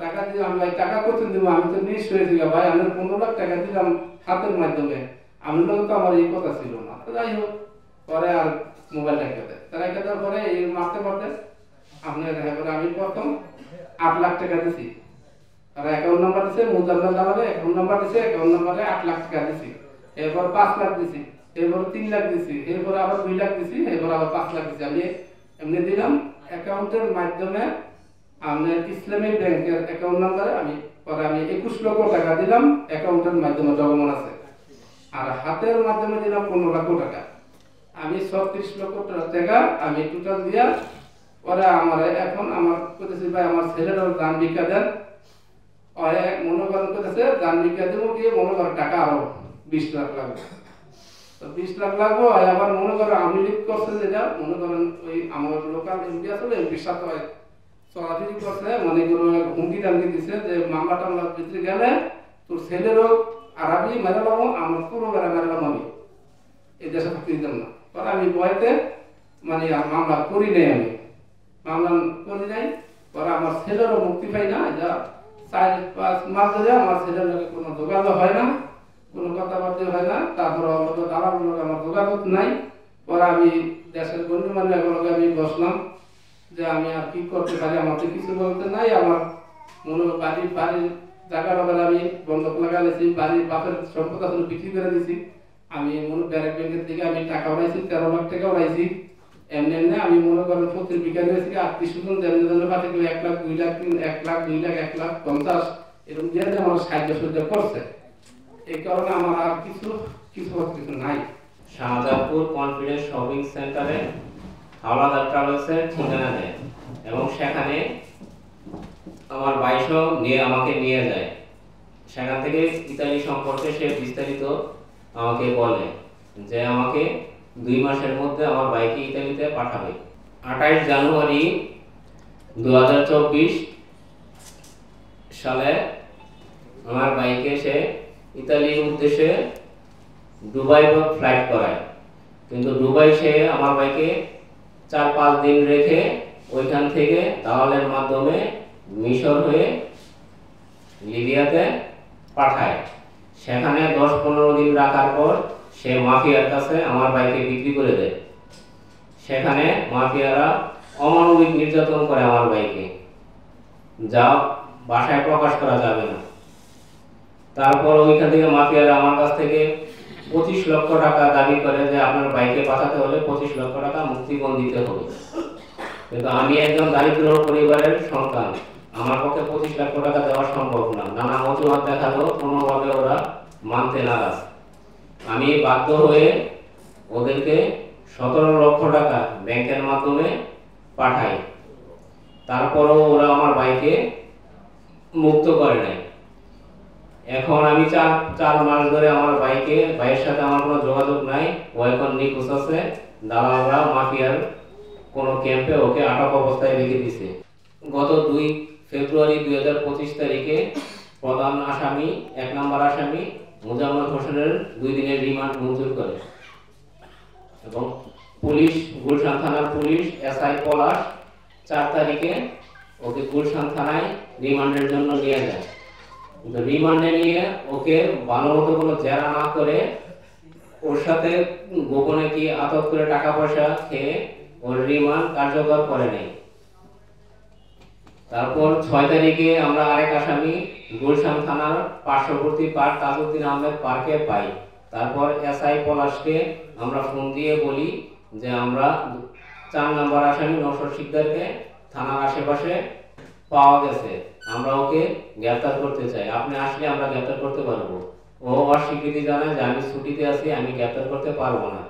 টাকা দিলাম, আমি ভাই টাকা কত দিব, আমি তো নিঃস্ব হয়েছি ভাই, আমি 15 লাখ টাকা দিলাম হাতের মাধ্যমে, আমি লোক তো আমার এই কথা ছিল না। তো যাই হোক, পরে আর মোবাইল রেখে দেয়, রেখে দেওয়ার পরে এই মারতে মারতে আপনার দেখা করে আমি প্রথম 8 লাখ টাকা দিছি, আর অ্যাকাউন্ট নাম্বার দিছে, মুজাম্মেল জানাবে অ্যাকাউন্ট নাম্বার দিছে, অ্যাকাউন্ট নাম্বারে 8 লাখ টাকা দিছি, এরপর 5 লাখ দিছি, এরপর 3 লাখ দিছি, এরপর আবার 2 লাখ দিছি, এরপর আবার 5 লাখ দিছি। আমি এমনি দিলাম অ্যাকাউন্টের মাধ্যমে, আমাদের ইসলামী ব্যাংকের অ্যাকাউন্ট নাম্বারে আমি পরে আমি 21 লক্ষ টাকা দিলাম অ্যাকাউন্টের মাধ্যমে, জগমন আছে। আর হাতের মাধ্যমে দিলাম 15 লক্ষ টাকা, আমি 36 লক্ষ টাকা আমি টোটাল দিয়া পরে আমার এখন আমার কইতেছি ভাই আমার ছেলের দান ভিক্ষা দেন, ওরে মনে করেন কইতেছে দান ভিক্ষা দেবো কি, মনে করেন টাকা আরো 20 লাখ লাগবে। তো 20 লাখ লাগবে, আবার মনে করেন আমি লিখ করছে যেটা, মনে করেন ওই আমার লোকাল এমপি আসলে এমপির সাথে চলাফিরি করছে, মনে করো হুমকি দামকি দিছে যে মামলা টামলার ভিতরে গেলে তোর ছেলেরও আরবি মেরে লাবো, আমার পুরো বেড়া মেরে লাম, আমি এই দেশে থাকতে দিতাম না। পরে আমি ভয়তে মানে মামলা করি নাই, আমি মামলা করি নাই। পরে আমার ছেলেরও মুক্তি পাই না, যা 4-5 মাস ধরে আমার ছেলের লোকের কোনো যোগাযোগ হয় না, কোনো কথাবার্তা হয় না, তারপর দালাল লোক আমার যোগাযোগ নাই। পরে আমি দেশের গণ্যমান্য লগে আমি বসলাম যে আমি আর কি করতে পারি, আমাকে কিছু বলতে নাই। আমার মনে বাড়ির জায়গাটা আমি বন্ধক লাগাইছি, বাড়ির বাপের সম্পদ আসলে বিক্রি করে দিছি। আমি মনে ব্যাংক ব্যাংকের থেকে আমি টাকা উড়াইছি, 13 লাখ টাকা উড়াইছি। এমনি এমনি আমি মনে করেন প্রত্যেক বিজ্ঞান হয়েছি আত্মীয় স্বজন যেমনি যেমন পাঠে 1 লাখ 2 লাখ 1 লাখ 2 লাখ 1 লাখ 50 এরকম দিয়ে আমার সাহায্য সহযোগিতা করছে। এই কারণে আমার আর কিছু নাই। শাহজাদপুর কনফিডেন্স শপিং সেন্টারে হাওলাদার ট্রাভেলসের ঠিকানা দেয় এবং সেখানে আমার ভাইসহ নিয়ে আমাকে নিয়ে যায়। সেখান থেকে ইতালি সম্পর্কে সে বিস্তারিত আমাকে বলে যে আমাকে 2 মাসের মধ্যে আমার ভাইকে ইতালিতে পাঠাবে। 28 জানুয়ারি 2024 সালে আমার ভাইকে সে ইতালির উদ্দেশ্যে দুবাই ফ্লাইট করায়, কিন্তু দুবাই সে আমার ভাইকে 4-5 দিন রেখে ওইখান থেকে দালালের মাধ্যমে মিশর হয়ে লিবিয়াতে পাঠায়। সেখানে 10-15 দিন রাখার পর সে মাফিয়ার কাছে আমার ভাইকে বিক্রি করে দেয়। সেখানে মাফিয়ারা অমানবিক নির্যাতন করে আমার ভাইকে, যা ভাষায় প্রকাশ করা যাবে না। তারপর ওইখান থেকে মাফিয়ারা আমার কাছ থেকে 25 লক্ষ টাকা দাবি করে যে আপনার ভাইকে পাঠাতে হলে 25 লক্ষ টাকা মুক্তিপণ দিতে হবে। কিন্তু আমি একজন দারিদ্র পরিবারের সন্তান, আমার পক্ষে 25 লক্ষ টাকা দেওয়া সম্ভব না। নানা অজুহাত দেখালো, কোনোভাবে ওরা মানতে নারাজ। আমি বাধ্য হয়ে ওদেরকে 17 লক্ষ টাকা ব্যাংকের মাধ্যমে পাঠাই। তারপরও ওরা আমার ভাইকে মুক্ত করে নাই। এখন আমি 4 মাস ধরে আমার ভাইয়ের সাথে আমার কোনো যোগাযোগ নাই। ও এখন নিখোঁজ আছে। দালালরা মাফিয়ার কোনো ক্যাম্পে ওকে আটক অবস্থায় রেখে দিছে। গত 2 ফেব্রুয়ারি 2025 তারিখে প্রধান আসামি 1 নম্বর আসামি মোজাম্মেল হোসেনের 2 দিনের রিমান্ড মঞ্জুর করে এবং পুলিশ, গুলশান থানার পুলিশ এসআই পলাশ 4 তারিখে ওকে গুলশান থানায় রিমান্ডের জন্য নিয়ে যায়। রিমান্ডে নিয়ে ওকে ভালো মতো কোনো জেরা না করে ওর সাথে গোপনে কি আটক করে টাকা পয়সা খেয়ে ওর রিমান্ড কার্যকর করে নেই। তারপর 6 তারিখে আমরা আরেক আসামি গুলশান থানার পার্শ্ববর্তী পার্ক তাজউদ্দিন আহমেদ পার্কে পাই। তারপর এসআই পলাশকে আমরা ফোন দিয়ে বলি যে আমরা 4 নম্বর আসামি নওশাদ শিকদারকে থানার আশেপাশে পাওয়া গেছে, আমরা ওকে গ্রেফতার করতে চাই, আপনি আসলে আমরা গ্রেফতার করতে পারবো। ও অস্বীকৃতি জানায় যে আমি ছুটিতে আছি, আমি গ্রেফতার করতে পারবো না।